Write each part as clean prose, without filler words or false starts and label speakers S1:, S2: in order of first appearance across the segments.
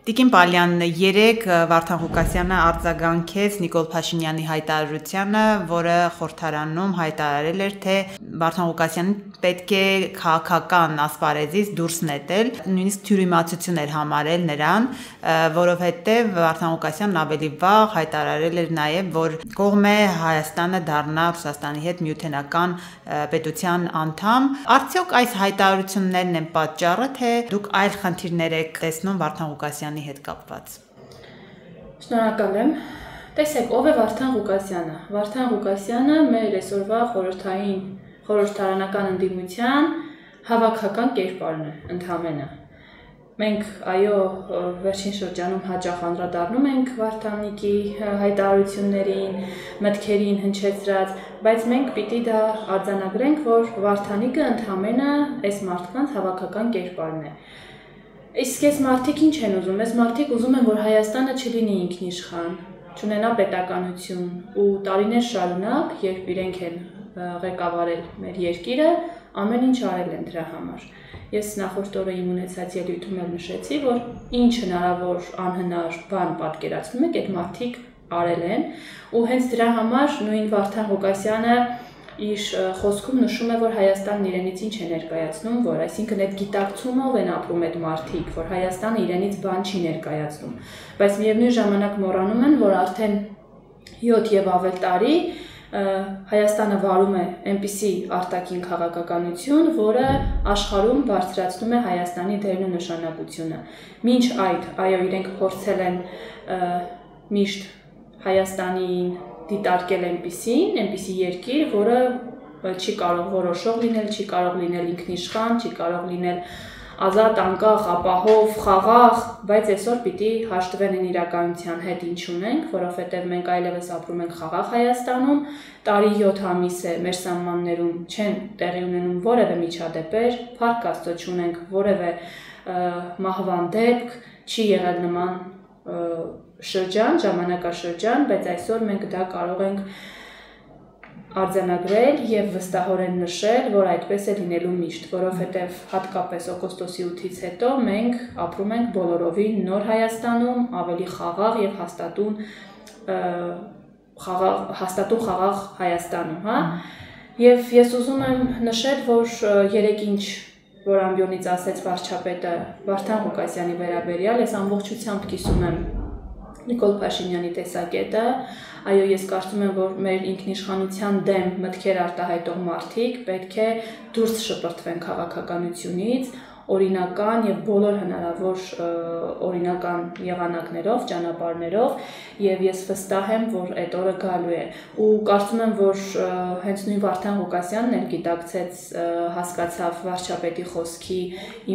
S1: Տիկին Պալյան, երեկ Վարդան Ղուկասյանը արձագանքեց Նիկոլ Փաշինյանի հայտարարությանը, որը խորհրդարանում հայտարարել էր, թե Վարդան Ղուկասյանին պետք է քաղաքական ասպարեզից դուրս նետել, նույնիսկ թյուրիմացություն էր համարել նրան, որովհետև Վարդան Ղուկասյանն ավելի վաղ հայտարարել էր նաև, որ կողմ է Հայաստանը դառնա Ռուսաստանի հետ միութենական պետության անդամ։ Արդյոք այս հայտարարություններն են պատճառը, թե դուք այլ խնդիրներ եք տեսնում Վարդան Ղուկասյանի հետ կապված։
S2: Շնորհակալ եմ։ Տեսեք, ով է Վարդան Ղուկասյանը։ Վարդան Ղուկասյանը մեր այսօրվա խորհրդարանական ընդդիմության հավաքական կերպարն է ընդհանրապես։ Մենք այո, վերջին շրջանում հաճախ անդրադառնում ենք Վարդանիկի հայտարարություններին, մտքերին հնչեցրած, բայց մենք պիտի դա արձանագրենք, որ Վարդանիկը ընդհանրապես այս մարդկանց հավաքական կերպարն է։ Իսկ այս մարդիկ ինչ են ուզում։ Այս մարդիկ ուզում են, որ Հայաստանը չլինի ինքնիշխան, չունենա պետականություն ու տարիներ շարունակ, երբ իրենք են ղեկավարել մեր երկիրը, ամեն ինչ արել են դրա համար։ Ես նախորդ օրը իմ ունեցած ելույթում էլ նշեցի, որ ինչ հնարավոր անհնար բան պատկերացնում եք, այդ մարդիկ արել են, ու հենց դրա համար նույն Վարդան Ղուկասյանը իր խոսքում նշում է, որ Հայաստանն իրենից ինչ է ներկայացնում, որ այսինքն այդ գիտակցումով են ապրում այդ մարդիկ, որ Հայաստանը իրենից բան չի ներկայացնում, բայց միևնույն ժամանակ մոռանում են, որ արդեն 7 եւ ավել տարի Հայաստանը վարում է այնպիսի արտաքին քաղաքականություն, որը աշխարհում բարձրացնում է Հայաստանի դերն ու նշանակությունը։ Մինչ այդ, այո, իրենք փորձել են միշտ Հայաստանին դիտարկել այնպիսի երկիր, որը չի կարող որոշող լինել, չի կարող լինել ինքնիշխան, չի կարող լինել ազատ, անկախ, ապահով, խաղաղ, բայց այսօր պիտի հաշտվեն այն իրականության հետ, ինչ ունենք, որովհետև մենք այլևս ապրում ենք խաղաղ Հայաստանում, տարի 7 ամիս է մեր սահմաններում չեն տեղի ունենում որևէ միջադեպեր, փառք Աստծո չունենք որևէ մահվան դեպք, չի եղել նման ժամանակաշրջան, բայց այսօր մենք դա կարող ենք արձանագրել եւ վստահորեն նշել, որ այդպես է լինելու միշտ, որովհետեւ հատկապես օգոստոսի 8-ից հետո մենք ապրում ենք բոլորովին նոր Հայաստանում, ավելի խաղաղ եւ հաստատուն խաղաղ Հայաստանում, հա։ Եվ ես ուզում եմ նշել, որ երեք ինչ որ ամբիոնից ասեց վարչապետը Վարդան Ղուկասյանի վերաբերյալ, ես ամբողջությամբ կիսում եմ Նիկոլ Փաշինյանի տեսակետը, այո, ես կարծում եմ, որ մեր ինքնիշխանության դեմ մտքեր արտահայտող մարդիկ պետք է դուրս շպրտվեն քաղաքականությունից, օրինական եւ բոլոր հնարավոր օրինական եղանակներով, ճանապարհներով, եւ ես վստահ եմ, որ այդ օրը գալու է։ Ու կարծում եմ, որ հենց նույն Վարդան Ղուկասյանն էլ գիտակցեց, հասկացավ վարչապետի խոսքի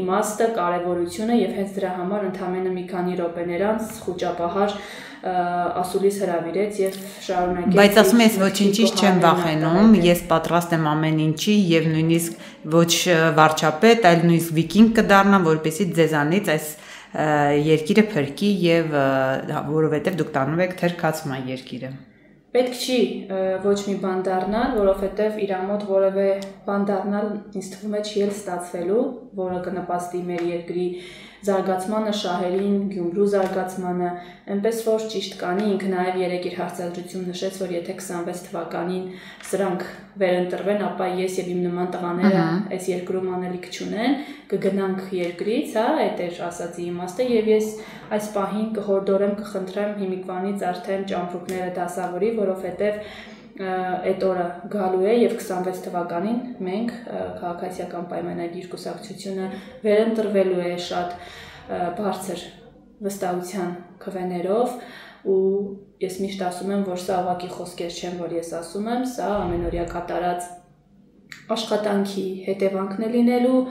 S2: իմաստը, կարևորությունը եւ հենց դրա համար ընդամենը մի քանի րոպեներ անց խոճապահար ասուլիս հրավիրեց եւ շարունակեց։
S1: Բայց ասում ես ոչինչից չեմ վախենում, ես պատրաստ եմ ամեն ինչի եւ նույնիսկ ոչ վարչապետ, այլ նույնիսկ վիկինգ կդառնամ, որպեսզի ձեզանից այս երկիրը փրկի եւ որովհետեւ դուք տանում եք թերքացման երկիրը։
S2: Պետք չի ոչ մի բան դառնալ, որովհետեւ իր մոտ որևէ բան դառնալ ինձ թվում է չի էլ ստացվելու, որը կնպաստի մեր երկրի զարգացմանը, շահերին, Գյումրու զարգացմանը, այնպես որ ճիշտ կանի, ինքը նաև երեք իր հարցադրություն նշեց, որ եթե 26 թվականին սրանք վերընտրվեն, ապա ես եւ իմ նման տղաները այս երկրում անելիք չունեն, կգնանք երկրից, հա, այդ էր ասածի իմաստը, եւ ես այս պահին կհորդորեմ, կխնդրեմ հիմիկվանից արդեն ճամփորդները դասավորի, որովհետեւ այդ օրը գալու է եւ 26 թվականին մենք քաղաքացիական պայմանագիր կուսակցությունը վերընտրվելու է շատ բարձր վստահության քվեներով ու ես միշտ ասում եմ, որ սա ուղղակի խոսքեր չեն, որ ես ասում եմ, սա ամենօրյա կատարած աշխատանքի հետևանքն է լինելու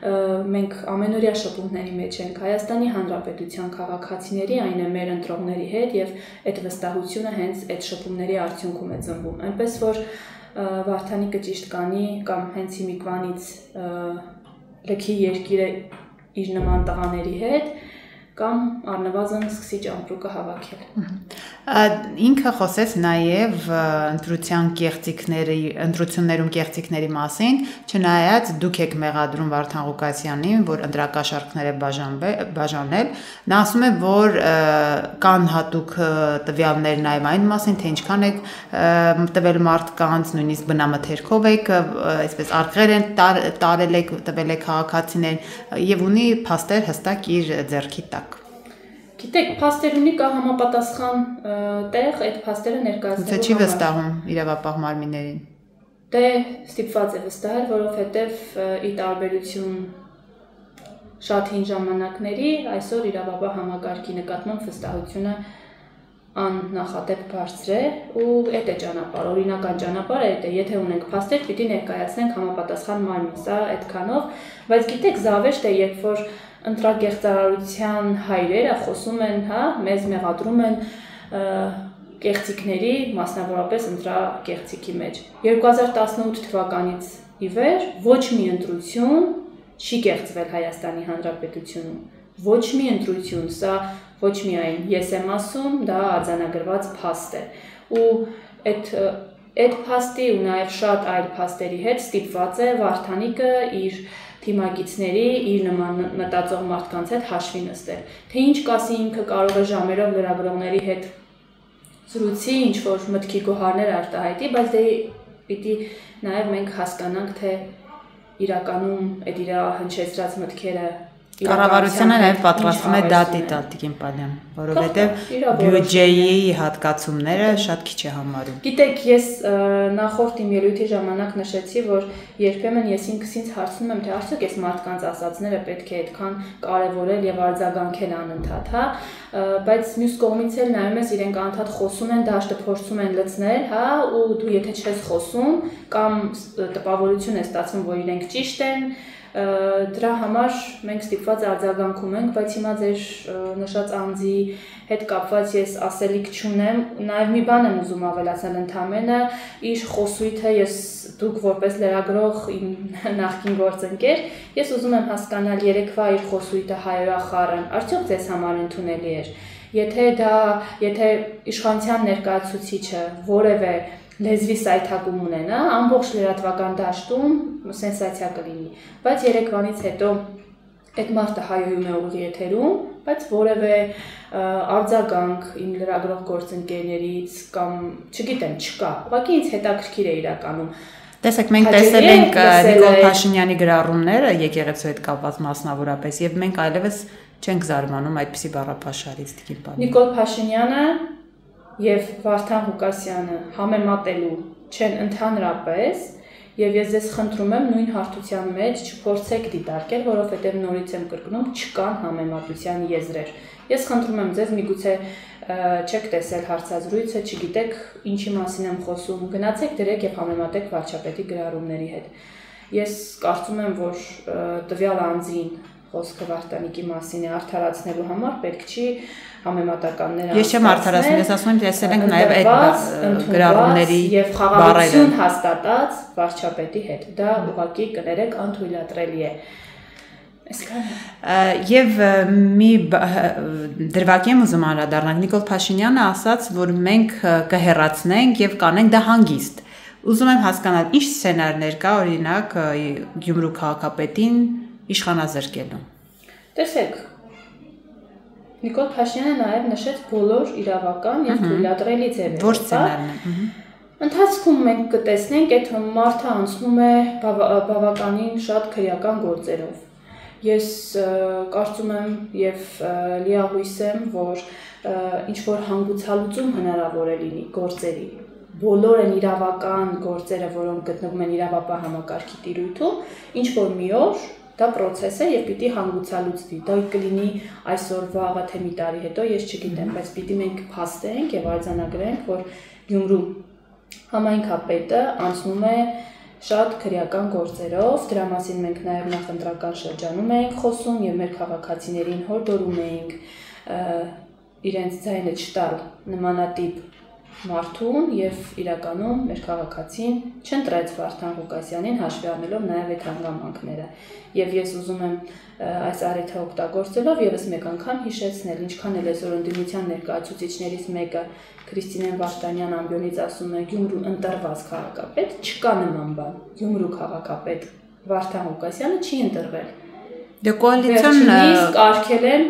S2: մենք ամենօրյա շփումների մեջ ենք Հայաստանի Հանրապետության քաղաքացիների, այն է մեր ընտրողների հետ եւ այդ վստահությունը հենց այդ շփումների արդյունքում է ծնվում։ Այնպես որ Վարդանիկը ճիշտ կանի կամ հենց հիմիկվանից լքի երկիրը իր նման տղաների հետ կամ առնվազն սկսիչ ամպրուկը հավաքել։
S1: Ինքը խոսեց նաև ընտրություններում կեղծիքների մասին, չնայած դուք եք մեղադրում Վարդան Ղուկասյանին, որ ընտրակաշառքներ է բաժանել, նա ասում է, որ կան հատուկ տվյալներ նաև այն մասին, թե ինչքան եք տվել մարդկանց, նույնիսկ բնամթերքով եք, այսպես արկղեր են տարել եք, տվել եք քաղաքացիներին եւ ունի փաստեր հստակ իր ձեռքի տակ։
S2: Գիտեք, փաստեր ունի կա համապատասխան տեղ, այդ փաստերը ներկայացնելու
S1: համար։ Չի վստահում իրավապահ մարմիններին։
S2: Դե ստիպված է վստահել, որովհետև ի տարբերություն շատ հին ժամանակների, այսօր իրավապահ համակարգի նկատմամբ վստահությունը աննախադեպ բարձր է ու այդ է ճանապարհը, օրինական ճանապարհը այդ է, եթե ունենք փաստեր, պիտի ներկայացնենք համապատասխան մարմին, սա այդքանով, բայց գիտեք, զավեշտ է, երբ որ ընտրակեղծարարության հայրերը խոսում են, հա, մեզ մեղադրում են կեղծիքների, մասնավորապես ընտրակեղծիքի մեջ։ 2018 թվականից ի վեր ոչ մի ընտրություն չի կեղծվել Հայաստանի Հանրապետությունում։ Ոչ մի ընտրություն, սա ոչ միայն ես եմ ասում, դա արձանագրված փաստ է։ Ու այդ փաստի ու նաև շատ այլ փաստերի հետ ստիպված է Վարդանիկը իր թիմագիցների, իր նման մտածող մարդկանց հետ հաշվի նստել։ Թե ինչ կասի ինքը կարող է ժամերով լրագրողների հետ զրույցի, ինչ որ մտքի գոհարներ արտահայտի, բայց դե պիտի նաև մենք հասկանանք, թե իրականում այդ իր հնչեցրած մտքերը
S1: Կառավարությունը նաև պատրաստվում է դատի տալ Տիկին Պալյան, որովհետև բյուջեի հատկացումները շատ քիչ է համարում։
S2: Գիտեք, ես նախորդ իմ ելույթի ժամանակ նշեցի, որ երբեմն ես ինքս ինձ հարցնում եմ, թե արդյոք այս մարդկանց ասածները պետք է այդքան կարևորել եւ արձագանքել անընդհատ, հա, բայց մյուս կողմից էլ նայում ես իրենք անընդհատ խոսում են, դաշտը փորձում են լցնել, հա, ու դու եթե չես խոսում կամ տպավորություն է ստացվում, որ իրենք ճիշտ են, դրա համար մենք ստիպված արձագանքում ենք, բայց հիմա ձեր նշած անձի հետ կապված ես ասելիք չունեմ, նաև մի բան եմ ուզում ավելացնել ընդամենը, իր խոսույթը դուք որպես լրագրող իմ նախկին գործընկեր, ես ուզում եմ հասկանալ երեկվա իր խոսույթը հայրախառն, արդյոք ձեզ համար ընդունելի էր, եթե իշխանության ներկայացուցիչը որևէ լեզվի սայթակում ունենա, ամբողջ լրատվական դաշտում սենսացիա կլինի, բայց երեկվանից հետո այդ մարդը հայոյում է ուղիղ եթերում, բայց որևէ արձագանք իմ լրագրող գործընկերներից կամ չգիտեմ, չկա, ուղղակի ինձ հետաքրքիր է իրականում։
S1: Տեսեք, մենք տեսել ենք Նիկոլ Փաշինյանի գրառումները եկեղեցու հետ կապված մասնավորապես, եւ մենք այլևս չենք զարմանում այդպիսի բառապաշարից Տիկին Պալյան։
S2: Նիկոլ Փաշինյանը եւ Վարդան Ղուկասյանը համեմատելու չեն ընդհանրապես, եւ ես ձեզ խնդրում եմ նույն հարթության մեջ չփորձեք դիտարկել, որովհետեւ նորից եմ կրկնում, չկան համեմատության եզրեր։ Ես խնդրում եմ ձեզ, միգուցե չեք տեսել հարցազրույցը, չգիտեք ինչի մասին եմ խոսում, գնացեք դրեք եւ համեմատեք վարչապետի գրառումների հետ։ Ես կարծում եմ, որ տվյալ անձին խոսքը Վարդանիկի մասին է արդարացնելու համար պետք չի համեմատականներ
S1: Ես չեմ արդարացնում, ես ասում եմ, տեսել ենք նաև այդ գրառումների
S2: եւ խաղաղություն հաստատած վարչապետի հետ։ Դա ուղղակի կներեք անթույլատրելի է։
S1: Եվ մի դրվագի եմ ուզում անդրադառնալ Նիկոլ Փաշինյանը ասաց, որ մենք կհեռացնենք եւ կանենք դա հանգիստ։ Ուզում եմ հասկանալ, ինչ սցենարներ կա, օրինակ Գյումրու քաղաքապետին իշխանազրկելու։
S2: Տեսեք, Նիկոլ Փաշինյանը նաև նշեց բոլոր իրավական եւ թույլատրելի ձևերը։
S1: Որ սցենարն է։
S2: Ընթացքում մենք կտեսնենք, այդ մարդը անցնում է բավականին շատ քրեական գործերով։ Ես կարծում եմ եւ լիահույս եմ, որ ինչ որ հանգուցալուծում հնարավոր է լինի գործերի։ Բոլոր են իրավական գործերը, որոնք գտնվում են իրավապահ համակարգի տիրույթում, ինչ որ մի օր դա process է եւ պիտի հանգուցալուծվի։ Դա կլինի այսօր, վաղը, թե մի տարի հետո, ես չգիտեմ, բայց պիտի մենք փաստենք եւ արձանագրենք, որ Գյումրու համայնքապետը անցնում է շատ քրեական գործերով, դրա մասին մենք նաեւ նախընտրական շրջանում էինք խոսում եւ մեր քաղաքացիներին հորդորում էինք իրենց ձայնը չտալ նմանատիպ մարդուն եւ իրականում մեր քաղաքացին չընտրեց Վարդան Ղուկասյանին հաշվի առնելով նաեւ այդ հանգամանքները եւ ես ուզում եմ այս առիթը օգտագործելով եւս մեկ անգամ հիշեցնել ինչքան էլ այսօր ընդդիմության ներկայացուցիչներից մեկը Քրիստինե Վարդանյան ամբիոնից ասում է Գյումրու ընտրված քաղաքապետ չկա նման բան Գյումրու քաղաքապետ Վարդան Ղուկասյանը չի ընտրվել
S1: դե կոալիցիան
S2: կարգել են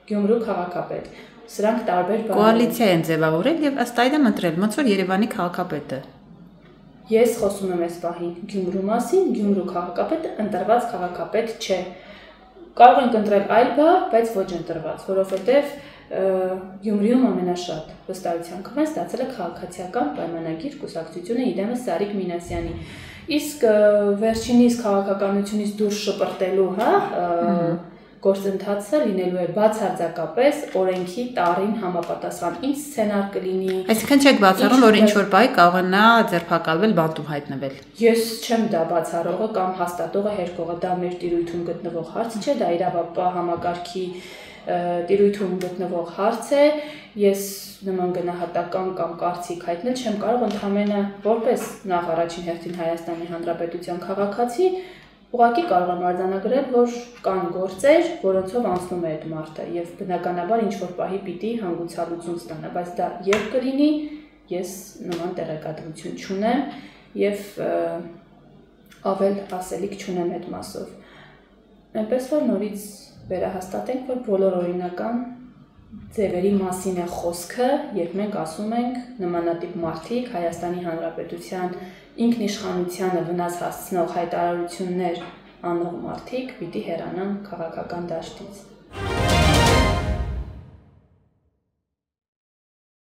S2: Գյումրու քաղաքապետ Սրանք տարբեր բաներ
S1: կոալիցիա են ձևավորել եւ ըստ այդմ ընտրել ոնց որ Երևանի քաղաքապետը
S2: Ես խոսում եմ այս պահին Գյումրու մասին Գյումրու քաղաքապետը ընտրված քաղաքապետ չէ Կարող ենք ընտրել այլ բառ բայց ոչ ընտրված որովհետեւ Գյումրիում ամենաշատ վստահության քվեն ստացել է քաղաքացիական պայմանագիր կուսակցությունը իդեմս Սարիկ Մինասյանի իսկ վերջինիս քաղաքականությունից դուրս շպրտելու գործընթացը լինելու է բացարձակապես օրենքի տառին համապատասխան ինչ սցենար կլինի
S1: Այսինքն չեք բացառում որ ինչ որ բայ կողնա ձերբակալվել բանտում հայտնվել
S2: Ես չեմ դա բացառողը կամ հաստատողը հերկողը դա մեր տիրույթում գտնվող հարց չէ դա իրավապահ համակարգի տիրույթում գտնվող հարց է ես նման գնահատական կամ կարծիք հայտնել չեմ կարող ընդհանրապես որպես նախ առաջին հերթին Հայաստանի Հանրապետության քաղաքացի Ուղղակի կարող եմ արձանագրել, որ կան գործեր, որոնցով անցնում է այդ մարդը եւ բնականաբար ինչ որ պահի պիտի հանգուցալուծում ստանա, բայց դա երբ կլինի, ես նման տեղեկատվություն չունեմ եւ ավել ասելիք չունեմ այդ մասով։ Այնպես որ նորից վերահաստատենք, որ բոլոր օրինական ձևերի մասին է խոսքը, երբ մենք ասում ենք նմանատիպ մարդիկ Հայաստանի Հանրապետության ինքնիշխանությանը վնաս հասցնող հայտարարություններ անող մարդիկ պիտի հեռանան քաղաքական դաշտից։